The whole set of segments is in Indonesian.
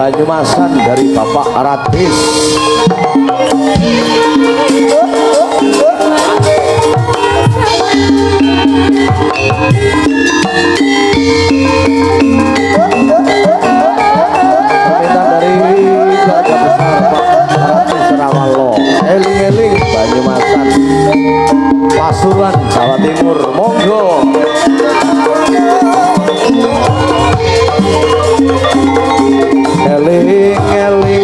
Banyumasan dari Bapak Ratis. Permintaan dari keluarga besar Bapak Ratis Rawalo. Eling-eling Banyumasan, Pasuruan, Jawa Timur. Monggo. Eling-eling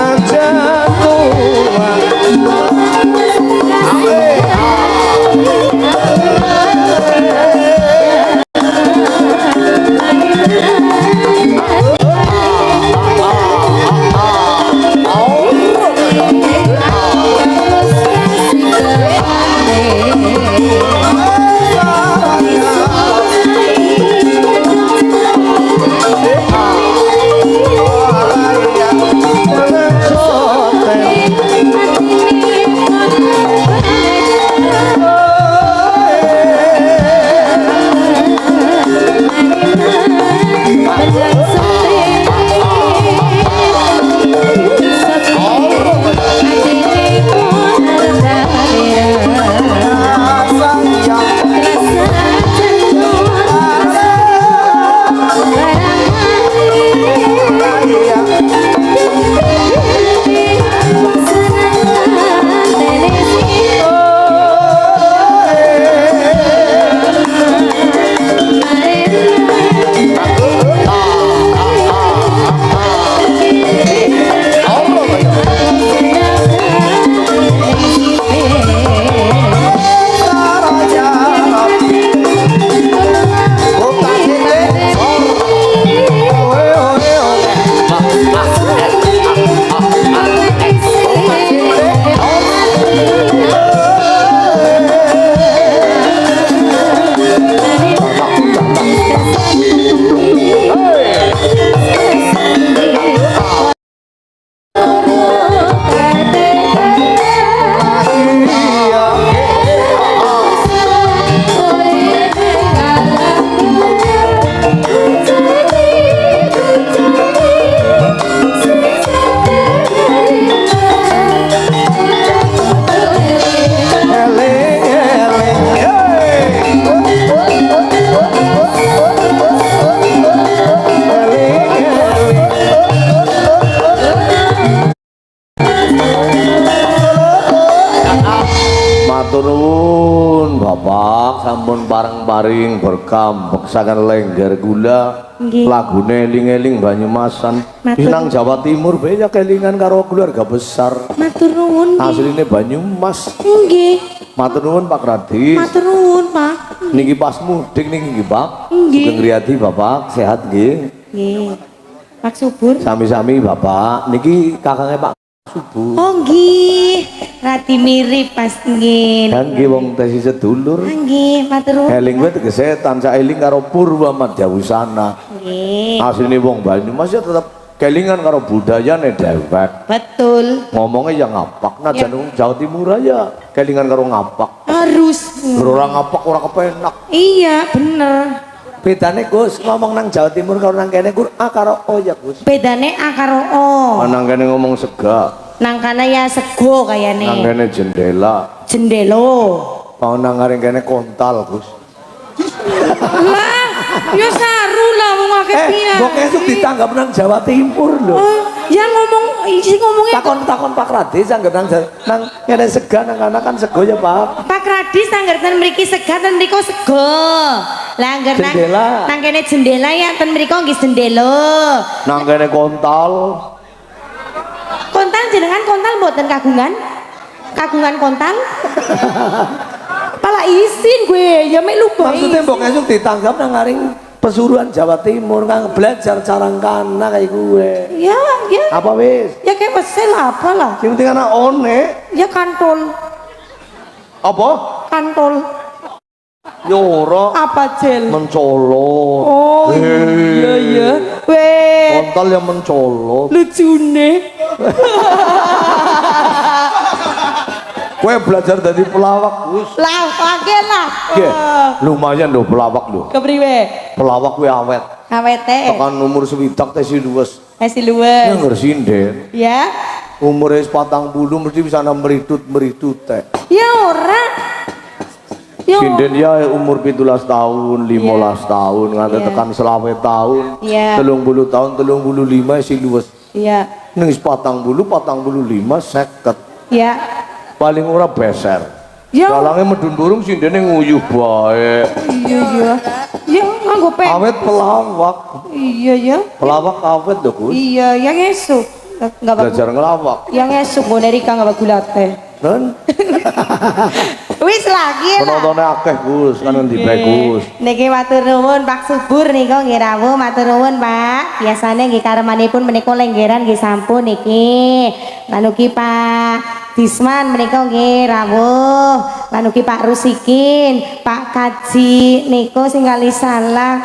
aja paring berkam beksakan lengger gula lagune eling-eling Banyumasan nang Jawa Timur banyak kelingan karo keluarga besar matur nuwun asline Banyumas nggih matur nuwun Pak Radis matur nuwun Pak niki pas mudik niki Pak nggih Sugeng Riyadi Bapak sehat nggih nggih Pak Subur sami-sami Bapak niki kakangnya Pak Subur oh nggih rati mirip pas nggih nggih wong tesi sedulur nggih matur nuwun eling kuwi tegese tansah eling karo Purwa Madyawusana nggih asline wong Banyumas ya tetep kelingan karo budayane dhewek betul ngomongnya ya ngapak nah jangan Jawa Timur aja kelingan karo ngapak harus orang ngapak ora kepenak iya bener bedane Gus ngomong nang Jawa Timur karo nang kene A karo O ya Gus bedane A karo O nang kene ngomong sega nang kana ya sego kayane nang kene jendela jendelo mau nang kene kontal Gus lah ya saru lah wong akeh piye kok esuk ditanggap nang Jawa Timur lho ya ngomong isi ngomongnya takon Pak Radis angger nang kene sega nang kana kan sego ya Pak Pak Radis angger ten mriki sega ten mriko sego lah angger nang kene jendela ya ten mriko nggih jendelo nang kene kontal kontal jenengan kontal mboten kagungan kontal pala isin gue ya mek lupa maksudnya mbok esuk ditanggap nang ngaring Pesuruan Jawa Timur kang belajar carangkana kayak gue ya apa wis ya kayak pesel apa lah yang penting anak one ya kantol apa kantol nyoro apa jel mencolot oh iya weh kontol yang mencolot lucune gue belajar dari pelawak Gus lah pake lah lumayan loh pelawak loh kepriwe pelawak gue awet tekan umur sewidak tesi luwes yang ngersinden ya umurnya 40 mesti bisa meritut teh ya ora sinden ya umur 17 tahun 15 tahun nganti tekan selawe tahun 30 tahun 35 si luwes iya ning 45 seket ya paling ora beser ya dalangnya medun burung sindene nguyuh bae iya ya nganggo pen awet pelawak iya pelawak awet lho Gus iya yang esuk nggak belajar ngelawak yang esuk mau dari kang nggak gulate kan wis lagi lah penontonnya akeh Gus kan ngendi bae Gus niki matur nuwun Pak Subur nika nggih rawuh matur nuwun Pak biasane nggih karemanipun menika lenggeran nggih sampun niki lan ugi Pak Disman menika nggih rawuh lan ugi Pak Rusikin Pak Kaji niku sing kali salah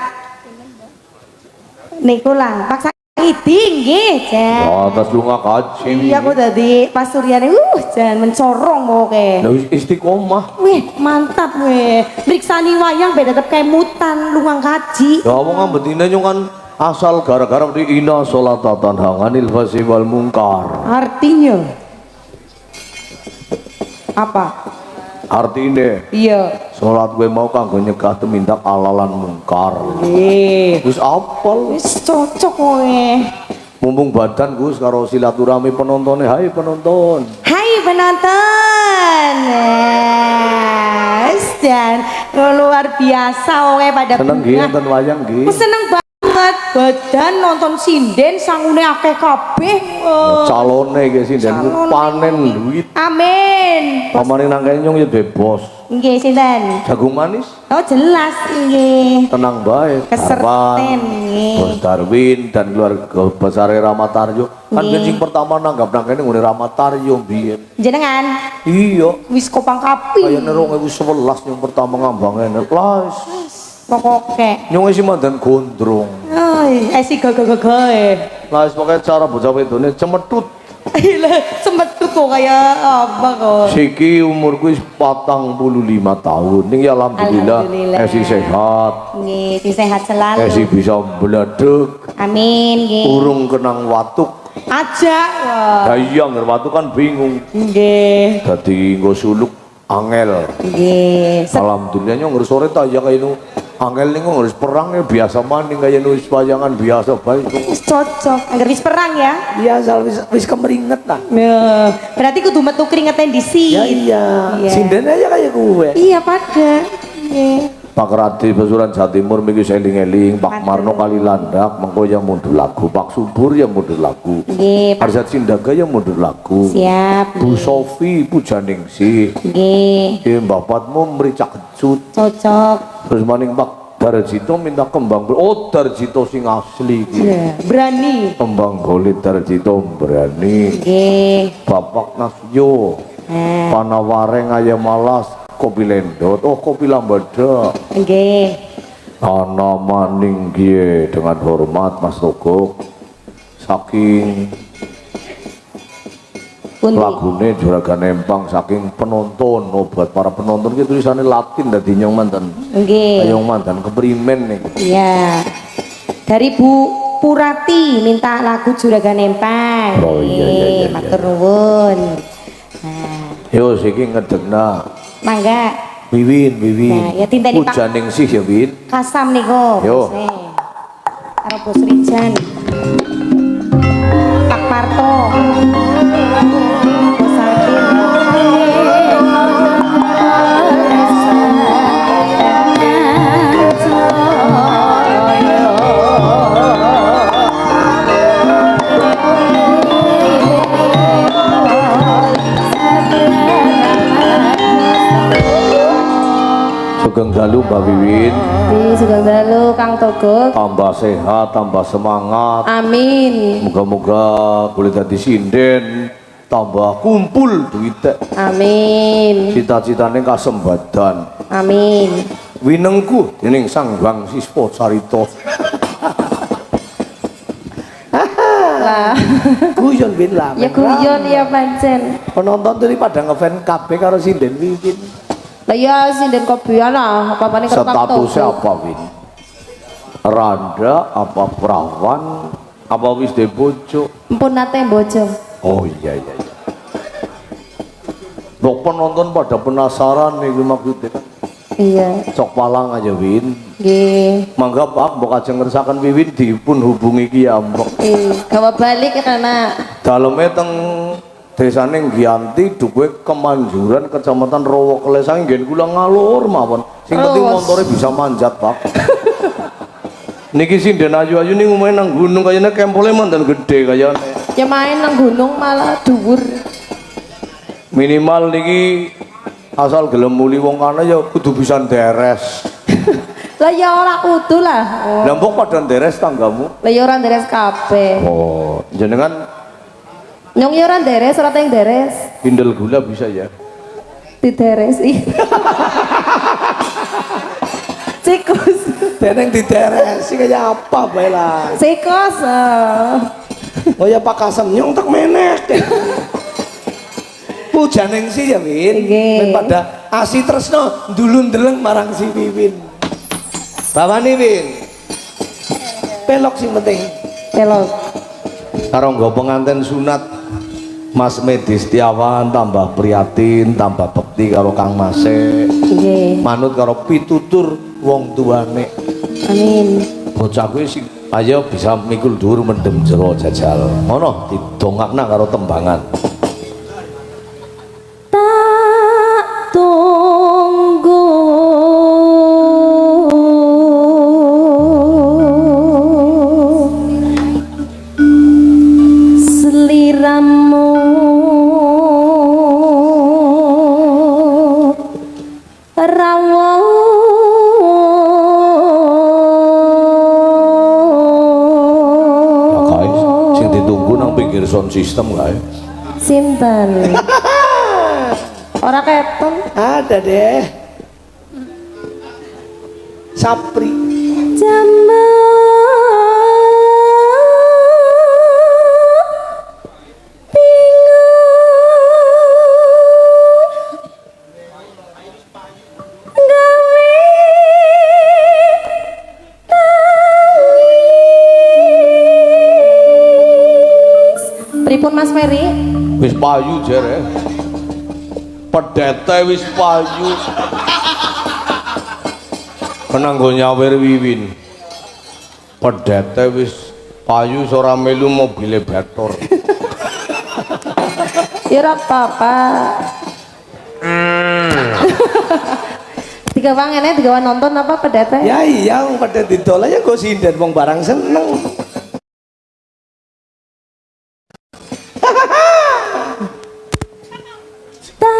niku lah Pak Idi nggih jan atas lunga kaji iya aku dadi pasuryane jan mencorong moke lha istiqomah wih mantap weh mriksani wayang beda tetep kemutan lungang kaji ya wong ambetine nyung kan asal gara-gara di ina sholatatan hanganil fasi wal mungkar artinya apa artinya iya sholat gue mau kanggo nyegah tumindak alalan mungkar Gus apal wis cocok weh mumpung badan Gus karo silaturahmi penontonnya hai penonton dan luar biasa weh pada seneng nggih nonton wayang nggih seneng banget badan nonton sinden sangune akeh kabeh calone nggih sinden panen duit amin pamane nang kene nyung ya bebas nggih sinten jagung manis oh jelas nggih tenang bae keserten nggih Bos Darwin dan keluarga besar Ramatarjo kan sing pertama nanggap nang kene ngene Ramatarjo biyen jenengan iya wis kopang kapi kayane 2011 yang pertama ngambangene las pokoke nyung isi mandan gondrong si gaga-gaga las pokoknya cara bocah wedone cemetut semetut kok kayak apa kok siki umurku wis 45 tahun ning ya alhamdulillah esi sehat nggih si sehat selalu esi bisa beladeg amin nggih urung kenang watuk aja dayang watuk kan bingung nggih dadi nggo suluk angel nggih alhamdulillah nyong sore ta ya kaya angel ning harus perang ya biasa maning kaya wis payangan biasa bae wis cocok anggar wis perang ya biasa wis kemeringet lah nah, berarti kudu metu keringetan di sini ya iya sinden aja kaya gue iya pada nggih Pak Radi Pesuran Jawa Timur miki eling-eling, Pak Marno Kalilandak mengko yang mundur lagu, Pak Subur yang mundur lagu. Nggih, Pak. Arsat Sindaga yang mundur lagu. Siap. Bu Sofi Pujaningsih. Nggih. Mbak Fatmo merica kecut. Cocok. Terus maning Pak Darjito minta kembang. Oh, Darjito sing asli iki. Berani. Kembang golit Darjito berani. Nggih. Bapak Nasyo. Panawareng ayam malas. Kopi Lendot, oh kopi Lambada. Nggih. Ana maning nggih dengan hormat Mas Togok. Saking Pundi? lagune Juragan Empang saking penonton, obat para penonton ki tulisannya Latin dadi nyong manten. Nggih. Ayong manten keprimen nih. Iya. Dari Bu Purati minta lagu Juragan Empang. Oh, iya. Matur nuwun. Nah, Yo siki ngedekna. mangga. Wiwin. Nah, ya tinteni Pak. Pujaningsih ya Win. Kasam niku. Yo. Karo Bos Rijan. Pak Parto. Bos Sugeng dalu Mbak Wiwin. Sugeng dalu Kang Togok. Tambah sehat, tambah semangat. Amin. Moga-moga boleh dadi sinden, tambah kumpul duit. Amin. Cita-citane kasembadan. Amin. Winengku dening Sang Hyang Siswa Carita. Lah, Guyon Win lah. ya guyon ya pancen. Penonton tadi pada ngefans kabeh karo sinden Wiwin. Lah ya sinden kopian lah, apa-apane karo Kang Statusnya Togok. apa Win? Randa apa perawan apa wis de bojo? Empun nate bojo. Oh iya. Dok penonton pada penasaran nih maksudnya. Iya. Sok palang aja Win. Nggih. Mangga Pak mbok ajeng ngersakaken Wiwin dipun hubungi ki ya mbok. Gawa balik ya karena Daleme teng desane Giyanti duwe kemanjuran Kecamatan Rowo Kelesang ngen kula ngalur mawon. Sing penting montore bisa manjat, Pak. Niki sinden ayu-ayu ning umeh nang gunung kayane kempole mandan gede kayane. ya main nang gunung malah dhuwur. Minimal niki asal gelem muli wong kana ya kudu bisa deres. Lah ya ora kudu lah. Lah mbok padha deres tanggamu. Lah ya ora deres kabeh. Oh, jenengan Nyong ya ora deres, ora teng deres. pindel gula bisa ya. Dideresi. Cikus. Deneng diteresi kaya apa bae lah. Sikos. Oh ya Pak Kasem nyong tak menek. Pujaning sih ya Win. Nggih. Men pada asi tresno ndulun ndeleng marang si Wiwin. Bawani Win. Pelok sing penting. Pelok. Karo nggo pengantin sunat Mas Medi Setiawan tambah prihatin, tambah bekti karo Kang Mase. Nggih. Manut karo pitutur wong tuane. Amin. Bocah kuwi sing ayo bisa mikul dhuwur mendem jero jajal. Ngono didongakna karo tembangan. Tak tunggu seliramu rawuh. Ya guys, sing ditunggu nang pinggir sound system guys. Sinten? Ora keton. Ada deh. Sapri. Pripun Mas Ferry? Wis payu jere. Pedete wis payu. Kenanggo nyawer Wiwin. Pedete wis payu ora melu mobile Bator. Ya ora apa-apa. Digawangane digawa nonton apa pedete? Ya iya wong pada didol aja kok sinden wong barang seneng.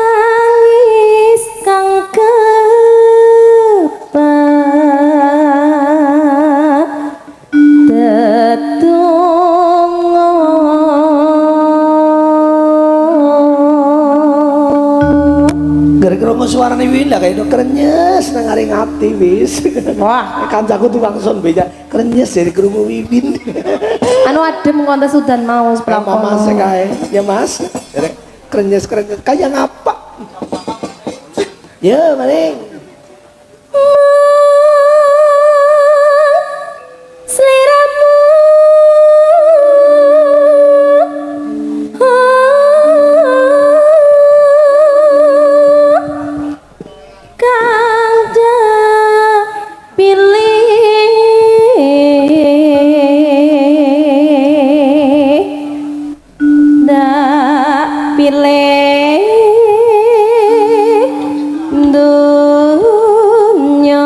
Tangis kang kepak tetunggo Gara-gara mau suarane Winda kayak itu krenyes nang aring ati wis. wah Kancaku tukang son beja krenyes dari krungu Wiwin. anu adem kontes udan mau sebelah Mama mas kae. Ya Mas. Derek krenyes kayak ngapa? Ya, maning. Seliramu kang pilih dunya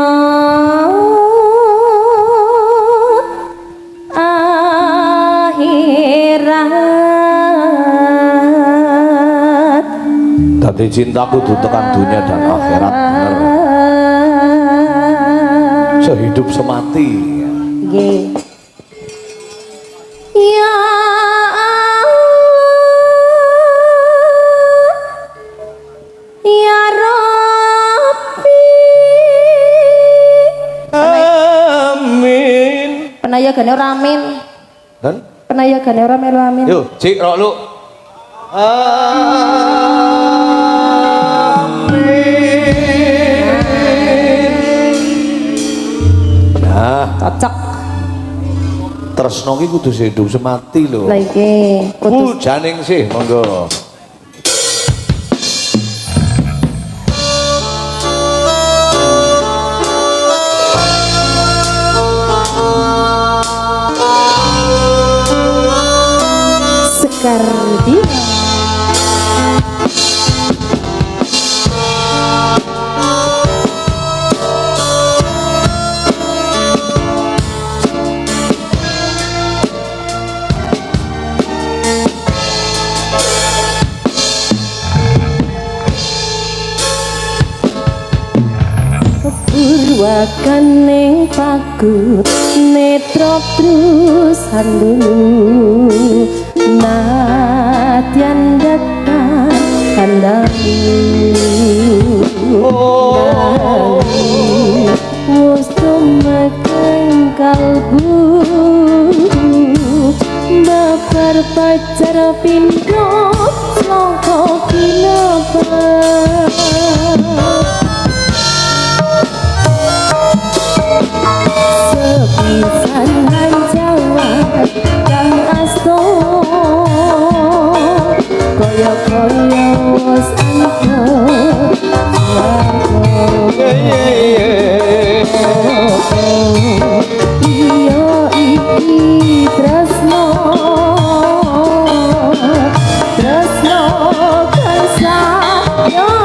akhirat Tadi cintaku tuh tekan dunia dan akhirat bener. Sehidup semati. Nggih. Ya Allah, ya Rabbi. Amin. Penayagane ora amin. Dan Penayagane ora melu amin. yuk, Cik rok lu. Amin. Nah, Cocok. tresno ki kudu hidup semati lho. Lah iki putus. Janing sih, monggo. Sekar di Purwakane paku netra trusan dulu nadyan datang kandamu wis tumekeng kalbu bakar pacar pindho saka kinapa sepisan hanjawat kang asto kaya-kaya wis antuk iya iki tresno tresno kang sayang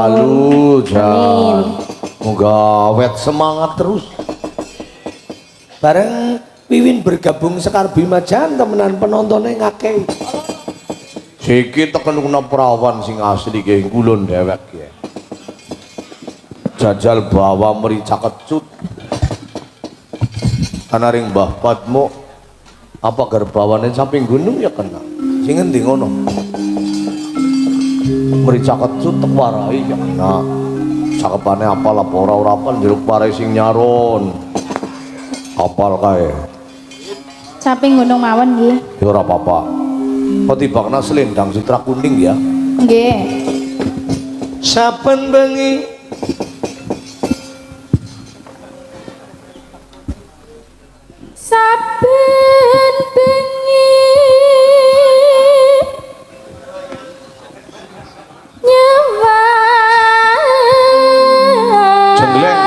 selalu Jan. Moga awet semangat terus. Bareng Wiwin bergabung Sekar Bima Jan temenan penontonnya ngakei. Siki teken kuna perawan sing asli ke kulon dewek ya. Jajal bawa merica kecut. Ana ring Mbah Padmo apa garbawane samping gunung ya kena. Sing endi ngono? Merica kecut tek warai ya kena. Cakepane apal apa ora apal jeruk warai sing nyaron. Apal kae. Samping gunung mawon nggih. Ya ora apa-apa. Kok tibakna selendang citra kuning ya? Nggih. Saben bengi Saben bengi nyawa Jengleng,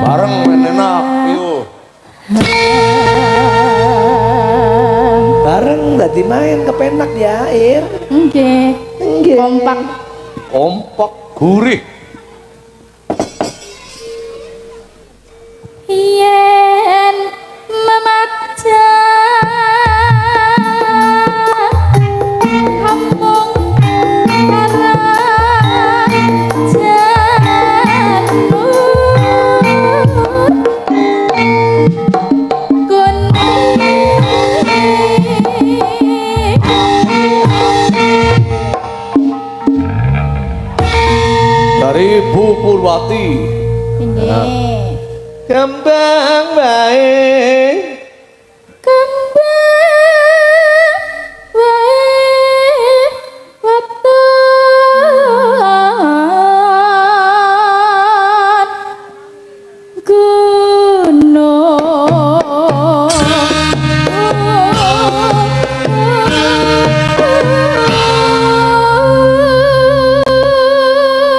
bareng enak yuk. bareng dadi main kepenak ya Ir. Nggih. Nggih. Kompak. Kompak gurih. Yen memaca kampung Karajanur Dari Bu Purwati. Nggih. Kembang baik Kembang wae weton gunung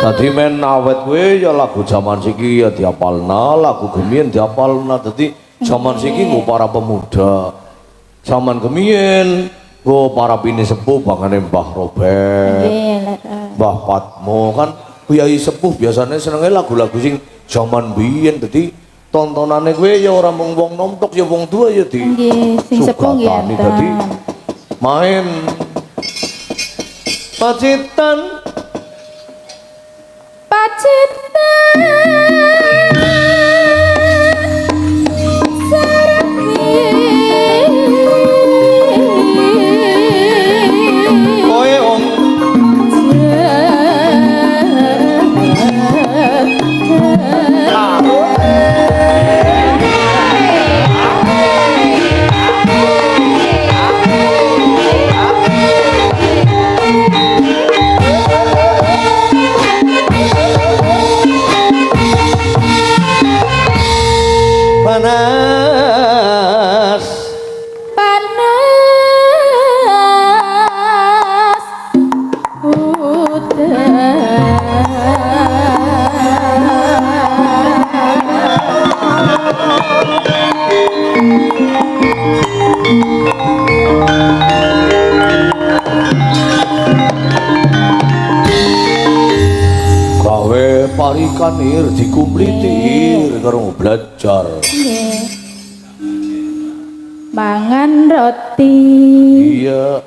Tadi men awet we ya lagu zaman siki ya diapalna, lagu gemien diapalna. Tadi zaman siki nggo para pemuda. Zaman gemien nggo para bini sepuh bangane Mbah Robert, Nggih, Mbah Padmo kan kiai sepuh biasanya senenge lagu-lagu sing zaman biyen. Dadi tontonane kowe ya ora mung wong nomtok ya wong tua ya di nggih, sing sepuh nggih sugatani. Dadi enten. main pacitan Pacitan kowe om panas panas gawe parikan ir dikumpliti ir karo belajar. Nggih. Mangan roti Iya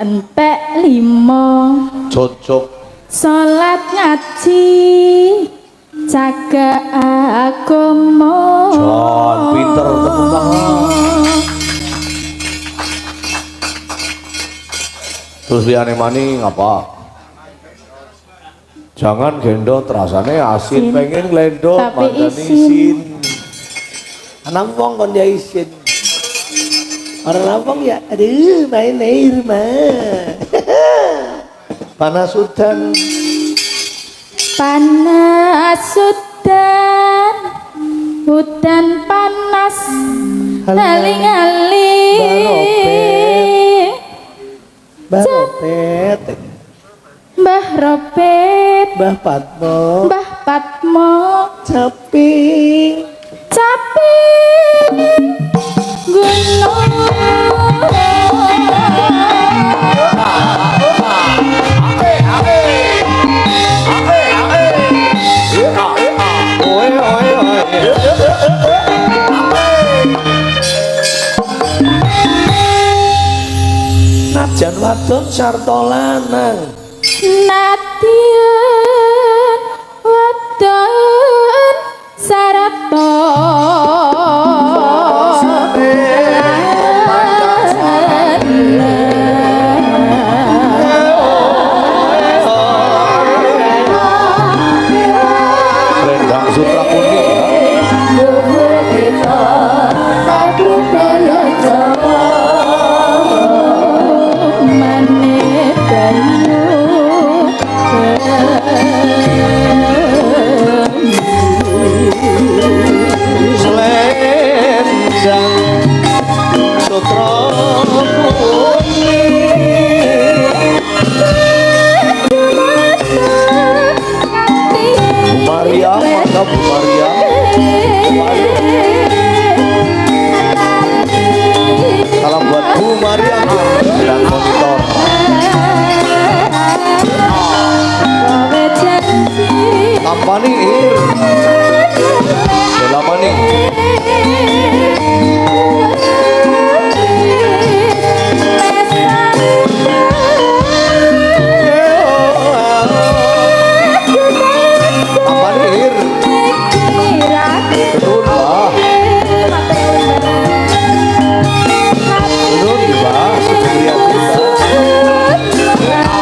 entek limo cocok. salat ngaji jaga agama Jan pinter tepuk tangan. Terus liyane maning apa? Jangan gendot rasane asin, Asin. pengen glendot Tapi mandan isin. isin. anak wong kon ya isin orang lampung ya aduh main air mah panas udan panas udan udan panas aling-aling Baropet Mbah Robet Mbah Padmo Mbah Padmo caping cap api gunung Najan wadon sarta lanang nadyan wadon sarta Rendang sutra kuning selendang sutra kuning Bu Maria, maka Bu Maria salam buat Bu Maria dan monitor Tampani Ir Delamani Tampani Ir betul Mbah betul Mbah Supriyati Mbah ya ya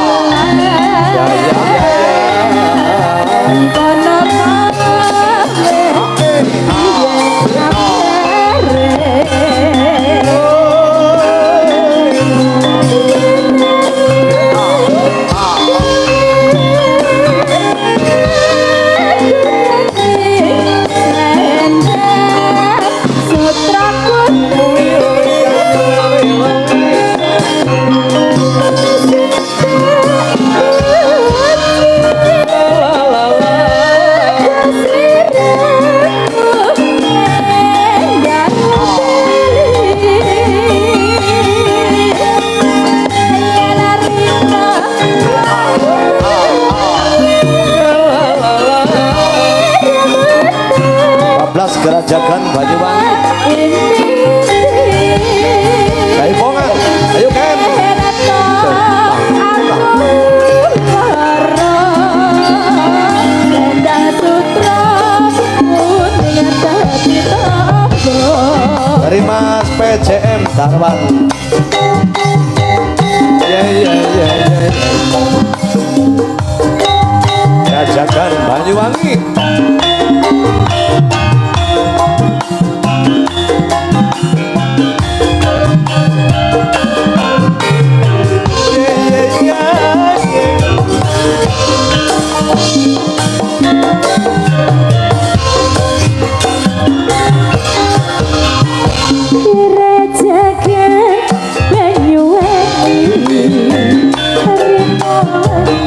Gerajakan Banyuwangi ayo pongan ayo kan dari Mas PJM Darwan ya ya ya ya Gerajakan Banyuwangi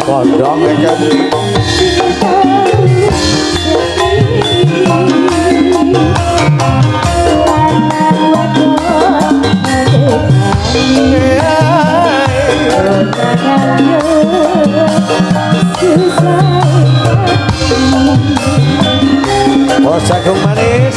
Kodong kan Oh jagung manis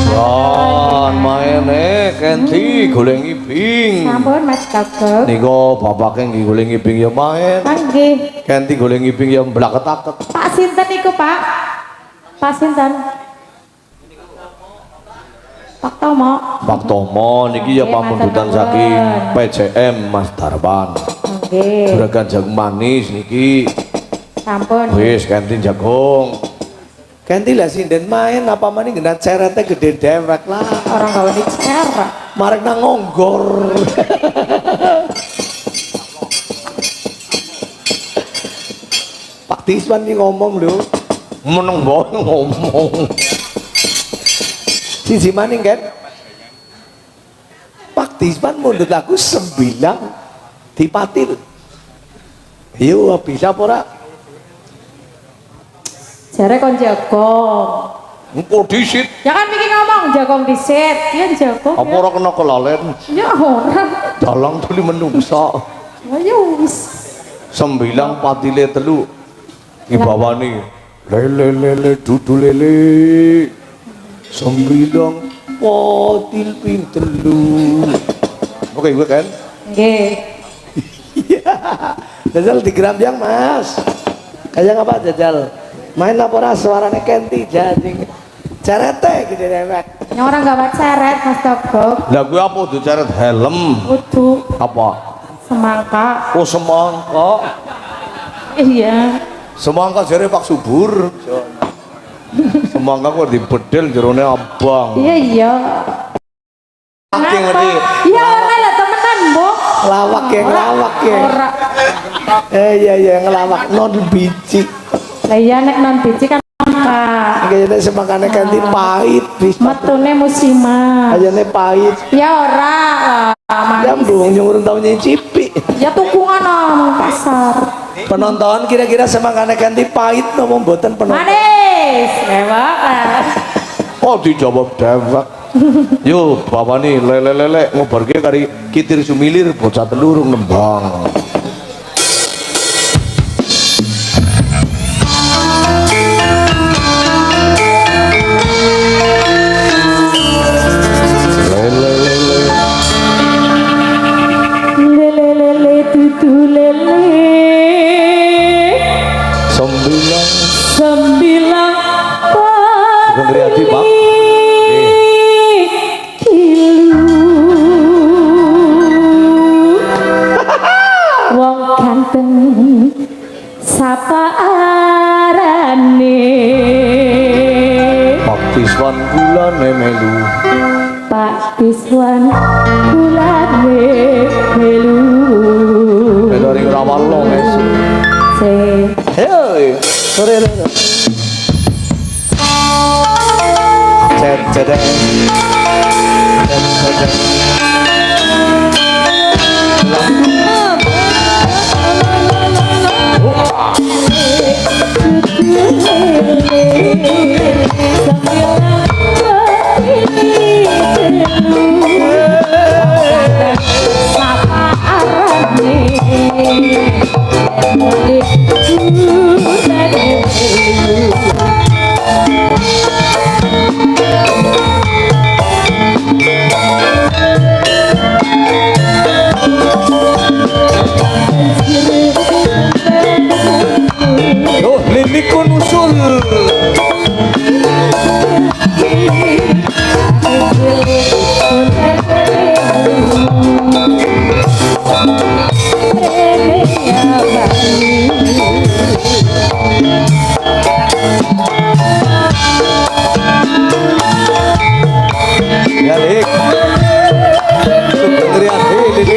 Jan maene Kenti goleng ibing. Sampun Mas Gagok. Nika bapake nggih goleng ibing ya main. Nggih. Kenti goleng ibing ya mblaketaket. Pak sinten niku, Pak? Pak sinten? Pak Tomo. Pak Tomo niki ya Nggih, pamundutan matur saking nuwun. PCM Mas Darwan. Nggih. Juragan jagung manis niki Sampun. wis Kenti jagung. Ganti lah sinden main apa maning genat cerete gede dewek lah. Orang gawe dicerak. Marek nang ngonggor. Pak Tisman nih ngomong lho. Meneng bae ngomong. Siji maning kan. Pak Tisman mundut aku 9 dipatil. Yo bisa apa ora? Jare kon jagong. Engko disit Ya kan iki ngomong jagong disit. Iya jagong. apa ora kena kelalen. Ya ora. Dalang tuli menungsa. Ya wis. 9 patile telu ibawani lele dudu lele 9 patil ping telu. Oke gue kan Nggih. Jajal di gram yang mas. Kayak apa jajal? Main laporan suaranya Kenti jajing. Cerete gede dewek. Yang orang gawat seret Mas Gagok. lah gue apa tuh ceret helm Kudu apa semangka. oh semangka Iya. semangka jare Pak Subur semangka kok dibedel jerone abang Iya iya. Saking ngerti Iya ora lah temenan, Mbok. Lawak ya, ngelawak ya. Ora. Iya ngelawak non biji. Lah iya nek non biji kan semangka. Kayaknya semakanya Kenti pahit. Metune musiman. Kayaknya pahit. Ya ora lah. Jam dong nyuruh tau nyicipi. Ya tukungan nang pasar. Penonton kira-kira semakanya Kenti pahit nopo mboten penonton. Manis. Lewat. oh dijawab dewek yo bapak nih lele ngobarke kari kitir sumilir bocah telurung nembang Lele tutu lele. 9 9 Sugeng Riyadi Pak wong ganteng sapa arane Pak Tiswan gulane melu Pak Tiswan kulane melu melu ring rawalo mes se hei sore cedek oh lilikun usul ya lik Sugeng Riyadi lik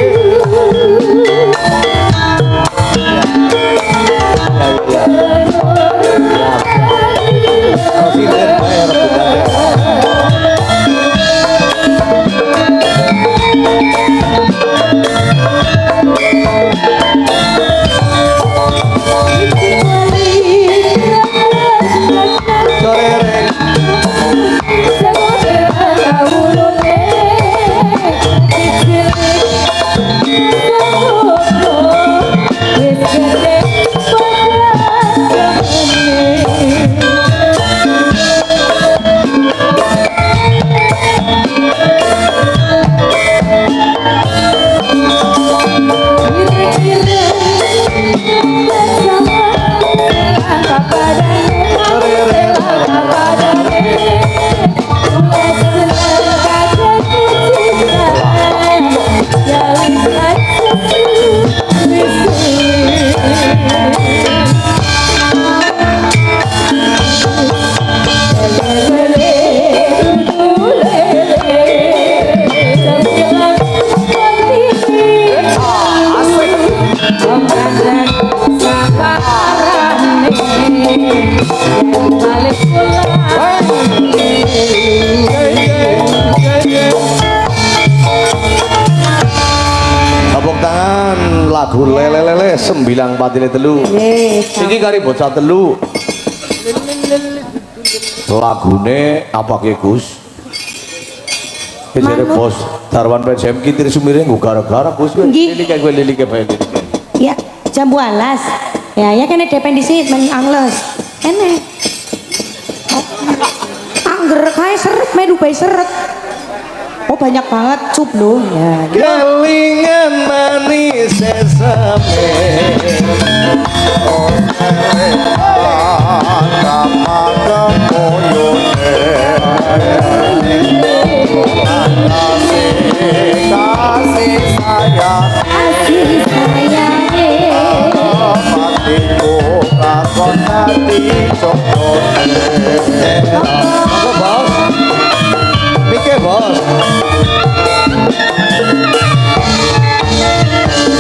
Presiden bayar budaya balik pulang. Tepuk tangan lagu lele sembilang patile telu. Iki kari bocah telu. Lagune apa ke Gus? Kejere bos Darwan PJM kitir sumire nggo gara-gara Gus. Nggih. Lili ke bae. Ya, jambu alas. Ya kene dependisit men angles. Enek. Angger kae seret medu bae seret. Oh banyak banget cup loh. Ya. Kelingan manis sesame. Kasih sayang Kasih sayangnya matiku lakon hati cokone. Apa bos? Mike bos.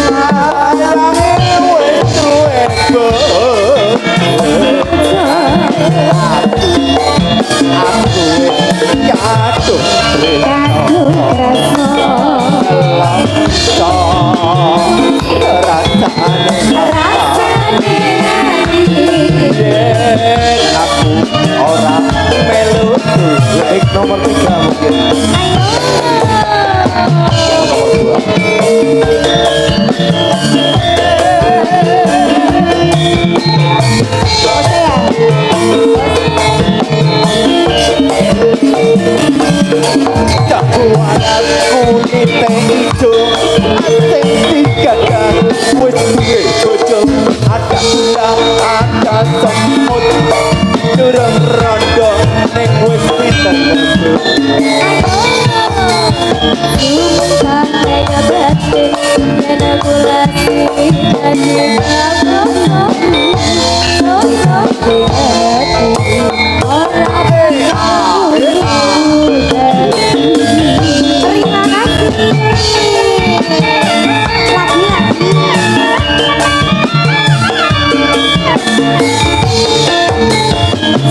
Sayangnya wes duwe aku jatuh Kadu kerasa Rasane hati aku orang melu like nomor 3 mungkin Jagoanku nite ijo asing digagang wis duwe bojo ada gula ada semut durung rondo ning wis pinter Sumpah kaya batin Yana gulasi Jadi ngomong Ngomong di hati Orang yang Terima kasih.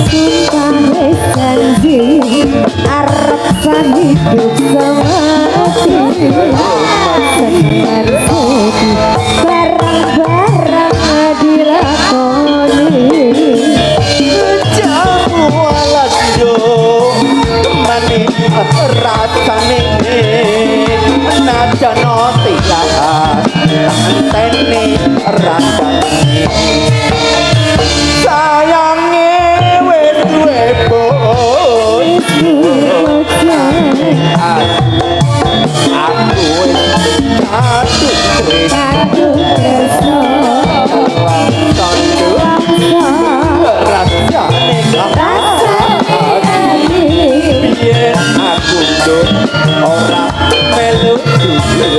Sumpah wis janji Arep hidup semati Senang sedih Barang-barang dilakoni jamu alas yo manis rasane najano tilas antene rasane sayange wis duwe bos aku wis Kadu tresno kandu rasane Rasane biyen aku nduk ora melu duwe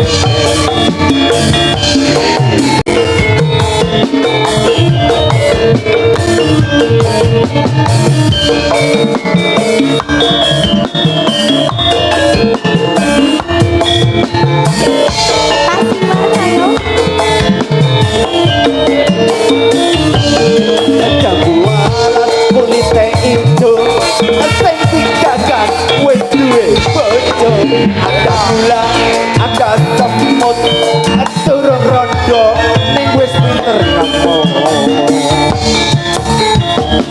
jagoan kulite ijo sing digagang wis duwe bojo ada gula ada semut durung rondo ning wis pinter ngomong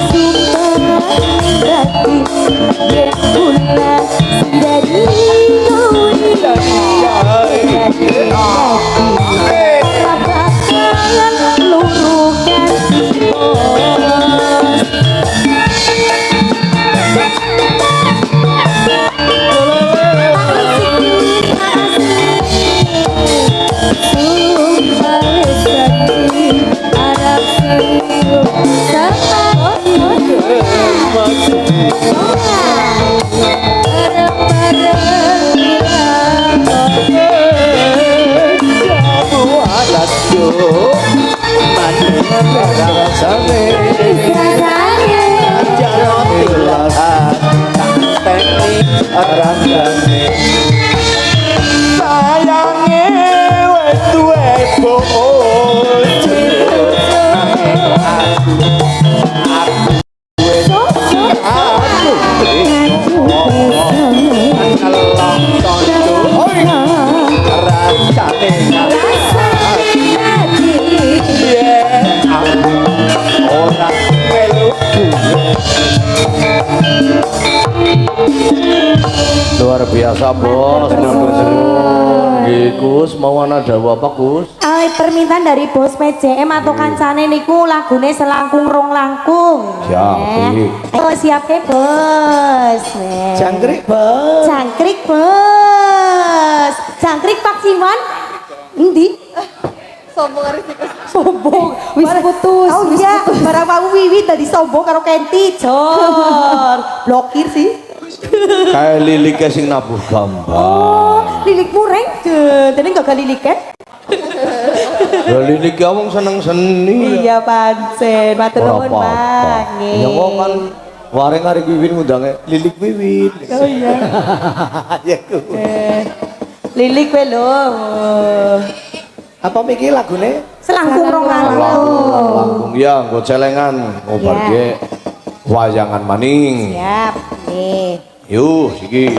Sumpah berarti Yen pula Dari Apa kalian luruhkan bos Sumpah wis janji Arab serius Sama jamu alas yo manis rasane jano tilas antene rasane sayange wis duwe bojo aku luar biasa bos. Nggih Gus, mau ana dawuh apa Gus? Permintaan dari bos PJM atau kancane niku lagune selangkung rong langkung. Siap, Eh, ayo siap ya bos. Jangkrik bos. Jangkrik bos. Jangkrik Pak Simon. Endi? Sombong. Wis putus, Oh wis iya, barang mau wiwit tadi sombong karo Kenti. Jor. Blokir sih. Kayak lilike sing nabuh gambar. Oh, lilik mureng. Jadi enggak lilik kan? Lah lilik ya wong seneng seni. Iya pancen, matur Ora nuwun apa-apa. Pak. Nggih. Ya kok kan wareng hari Wiwin ngundange lilik Wiwin. Oh iya. Ya ku. Lilik kowe lho. Apa mikir lagune? Selangkung rong langkung. Langkung ya nggo celengan ngobarke wayangan maning. Siap. Nih. Yuh, iki.